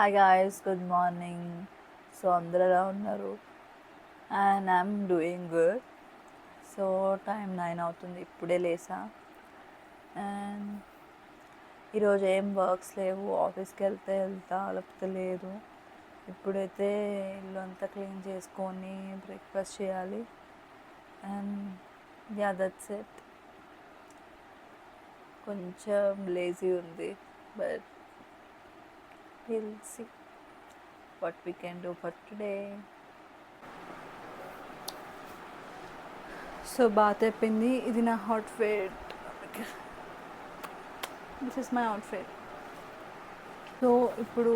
Hi guys, good morning. So అందరూ ఎలా ఉన్నారు? And I'm doing good. So time 9 అవుతుంది, ఇప్పుడే లేసా. అండ్ ఈరోజు ఏం వర్క్స్ లేవు, ఆఫీస్కి వెళ్తా లేకపోతే లేదు. ఇప్పుడైతే ఇల్లు అంతా క్లీన్ చేసుకొని బ్రేక్ఫాస్ట్ చేయాలి. And yeah, that's it. కొంచెం లేజీ ఉంది, but we'll see what we can do for today. So bath అయిపోయింది. ఇది నా outfit. This is my outfit. So ఇప్పుడు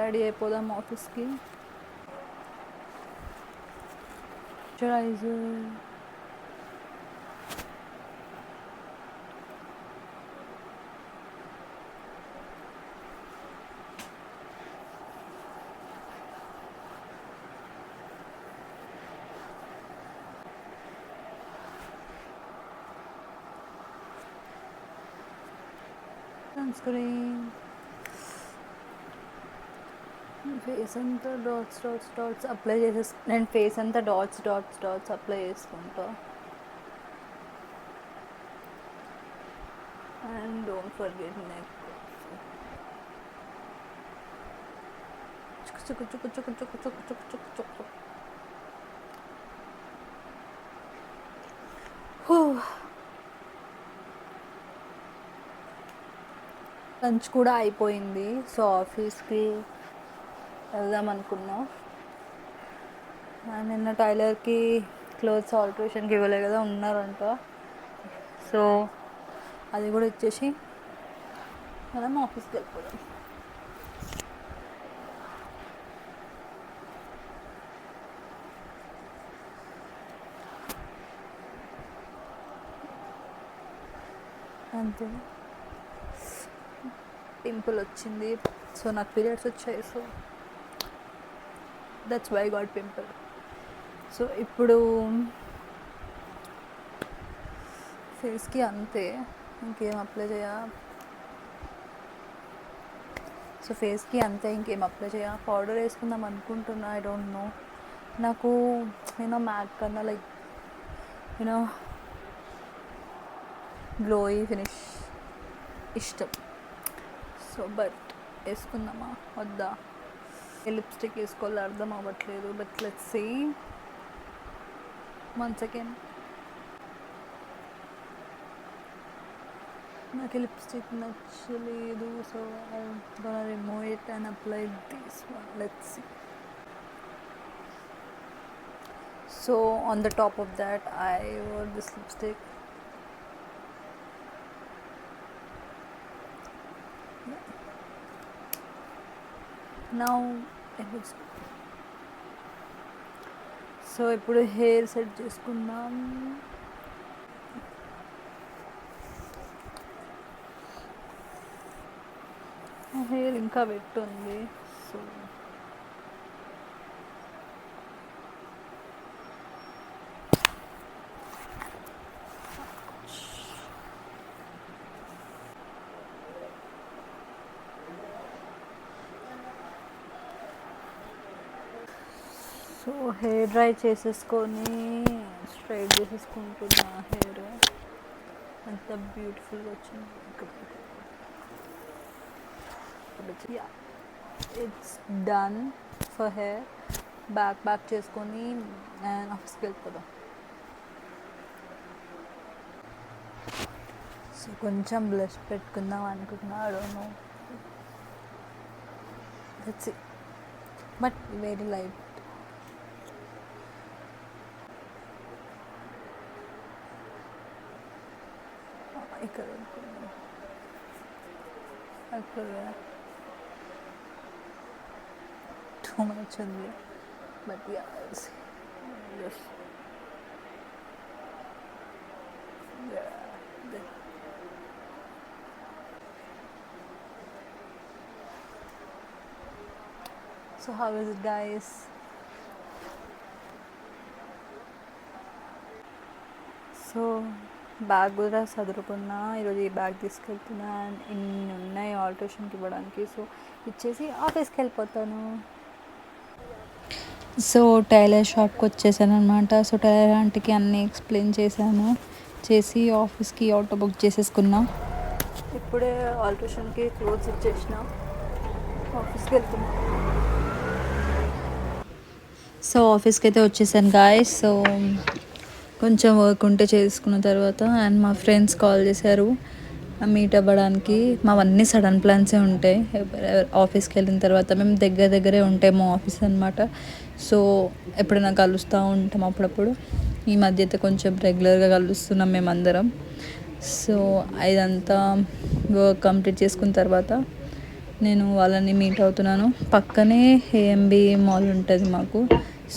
రెడీ అయిపోదాం ఆఫీస్కి. సన్స్క్రీన్, ఫేస్ అంతా డాట్స్ అప్లై నేను ఫేస్ అంతా డాట్స్ అప్లై చేసుకుంటా. And don't forget neck. Lunch కూడా అయిపోయింది. సో ఆఫీస్కి వెళ్దాం అనుకున్నా. నిన్న టైలర్కి క్లోత్స్ ఆల్ట్రేషన్కి ఇవ్వలే కదా, ఉన్నారంట. సో అది కూడా ఇచ్చేసి మనం ఆఫీస్కి వెళ్ళిపోదాం. అంతే. పింపుల్ వచ్చింది. సో నాకు పీరియడ్స్ వచ్చాయి. So that's why got pimple. So ఇప్పుడు ఫేస్కి అంతే, ఇంకేం అప్లై పౌడర్ వేసుకుందాం అనుకుంటున్నా. ఐ డోంట్ నో, నాకు మ్యాట్ కన్నా లైక్ గ్లోయి ఫినిష్ ఇష్టం. సో బట్ వేసుకుందామా వద్దా? ఏ లిప్స్టిక్ వేసుకోవాలో అర్థం అవ్వట్లేదు. But let's see. 1 సెకండ్. నాకు లిప్స్టిక్ నచ్చలేదు. So I'm gonna remove it and apply this one. Let's see. So on the top of that I wore this lipstick. Now it looks good. So ఇప్పుడు hair set చేసుకుందాం. Hair ఇంకా wet ఉంది. So hair dry చేసేసుకొని straight చేసేసుకుంటున్నా. హెయిర్ అంత బ్యూటిఫుల్గా వచ్చింది. It's done for hair. Back చేసుకొని నేను ఆఫీస్కి వెళ్ళిపోదాం. సో కొంచెం బ్లష్ పెట్టుకుందాం అనుకుంటున్నా. I don't know, let's see. But very light. ఇక్కడ టూ మచ్ ఉంది. But so how is it, guys? So bag కూడా చదువుకున్నా. ఈరోజు ఈ బ్యాగ్ తీసుకెళ్తున్నా అండ్ ఇన్ని ఉన్నాయి ఆల్ట్రేషన్కి ఇవ్వడానికి. సో ఇచ్చేసి ఆఫీస్కి వెళ్ళిపోతాను. సో టైలర్ షాప్కి వచ్చేసాను అనమాట. సో టైలర్ ఆంటీకి అన్నీ ఎక్స్ప్లెయిన్ చేసి ఆఫీస్కి ఆటో బుక్ చేసేసుకున్నా. ఇప్పుడే ఆల్ట్రేషన్కి క్లోత్స్ ఇచ్చేసిన ఆఫీస్కి వెళ్తున్నా. సో ఆఫీస్కి అయితే వచ్చేసాను గాయస్. సో కొంచెం వర్క్ ఉంటే చేసుకున్న తర్వాత అండ్ మా ఫ్రెండ్స్ కాల్ చేశారు మీట్ అవ్వడానికి. మావన్నీ సడన్ ప్లాన్సే ఉంటాయి. ఆఫీస్కి వెళ్ళిన తర్వాత మేము దగ్గరే ఉంటాయి మా ఆఫీస్ అనమాట. సో ఎప్పుడైనా కలుస్తూ ఉంటాం అప్పుడప్పుడు. ఈ మధ్య అయితే కొంచెం రెగ్యులర్గా కలుస్తున్నాం మేమందరం. సో ఇదంతా వర్క్ కంప్లీట్ చేసుకున్న తర్వాత నేను వాళ్ళని మీట్ అవుతున్నాను. పక్కనే ఏఎంబి మాల్ ఉంటుంది మాకు.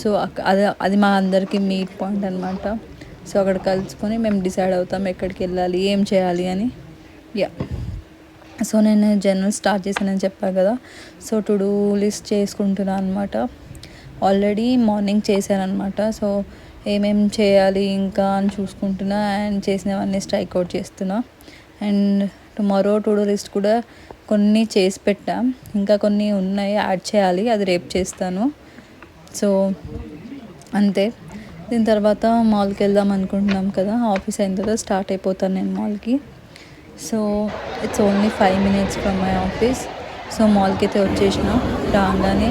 సో అది మా అందరికీ మీట్ పాయింట్ అనమాట. సో అక్కడ కలుసుకొని మేము డిసైడ్ అవుతాం ఎక్కడికి వెళ్ళాలి, ఏం చేయాలి అని. యా, సో నేను జర్నల్ స్టార్ట్ చేశానని చెప్పాను కదా. సో టు డూ లిస్ట్ చేసుకుంటున్నాను అనమాట. Already morning చేశానమాట. సో ఏమేం చేయాలి ఇంకా అని చూసుకుంటున్నా అండ్ చేసినవన్నీ స్ట్రైక్ అవుట్ చేస్తున్నా. And tomorrow to do list కూడా కొన్ని చేసి పెట్టా, ఇంకా కొన్ని ఉన్నాయి యాడ్ చేయాలి, అది రేపు చేస్తాను. సో అంతే. దీని తర్వాత మాల్కి వెళ్దాం అనుకుంటున్నాం కదా. ఆఫీస్ అయిన తర్వాత స్టార్ట్ అయిపోతాను నేను మాల్కి. So it's only 5 minutes from my office. So మాల్కి అయితే వచ్చేసిన. రాగానే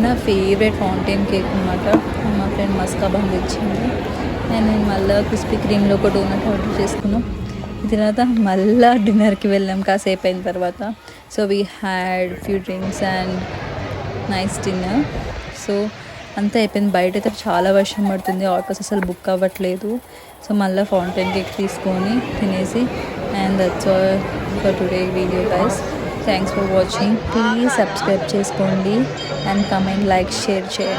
నా ఫేవరెట్ ఫౌంటైన్ కేక్ అనమాట. మా ఫ్రెండ్ మస్కా బంద్ ఇచ్చింది. నేను మళ్ళీ క్రిస్పీ క్రీమ్లో ఒక డోనట్ ఆర్డర్ చేసుకున్నాం. తర్వాత మళ్ళీ డిన్నర్కి వెళ్ళాం కాసేపు అయిన తర్వాత. So we had few drinks and nice dinner. So అంతా అయిపోయింది. బయట అయితే చాలా వర్షం పడుతుంది, ఆటోస్ అసలు బుక్ అవ్వట్లేదు. సో మళ్ళీ ఫౌంటైన్ కేక్ తీసుకొని తినేసి and that's all for today video guys. Thanks for watching. Please subscribe చేసుకోండి అండ్ కమెంట్, లైక్, షేర్ చేయండి.